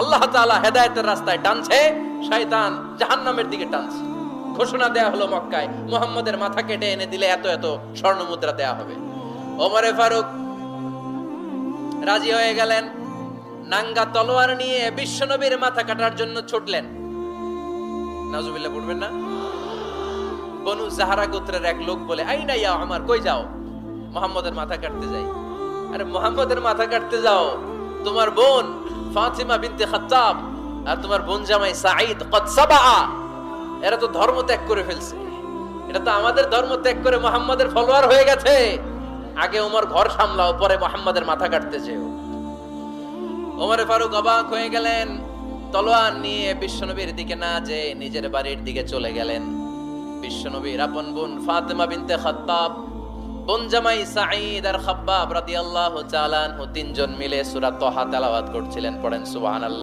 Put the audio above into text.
আল্লাহ তাআলা হেদায়েতের রাস্তায় টানছে, শয়তান জাহান্নামের দিকে টানছে। ঘোষণা দেয়া হলো মক্কায়, মুহাম্মদের মাথা কেটে এনে দিলে এত এত স্বর্ণ মুদ্রা দেয়া হবে। ওমরে ফারুক রাজি হয়ে গেলেন। নাঙ্গা তলোয়ার নিয়ে বিশ্বনবীর মাথা কাটার জন্য ছুটলেন। নাউজুবিল্লাহ পড়বেন না? বনু জাহরা গোত্রের এক লোক বলে, আইনা ইয়া আমার, কই যাও? মুহাম্মদের মাথা কাটতে যাই। আরে মুহাম্মদের মাথা কাটতে যাও? তোমার বোন ফাতিমা বিনতে খাত্তাব আর তোমার বোন জামাই সাঈদ কদ সাবা, এরা তো ধর্ম ত্যাগ করে ফেলছে। এটা তো আমাদের ধর্ম ত্যাগ করে মুহাম্মদের ফলোয়ার হয়ে গেছে। আগে ওমর ঘর সামলাও, পরে মুহাম্মদের মাথা কাটতে যেও। ওমর ফারুক অবাক হয়ে গেলেন। তলোয়ার নিয়ে বিশ্বনবীর দিকে না যে নিজের বাড়ির দিকে চলে গেলেন। বিশ্বনবীর আপন বোন ফাতিমা বিনতে খাত্তাব, বোন জামাই সাঈদ আর খাব্বাব রাদিয়াল্লাহু তাআলা আনহু তিনজন মিলে সূরা তাহা তেলাওয়াত করছিলেন। পড়েন সুবহানাল্লাহ।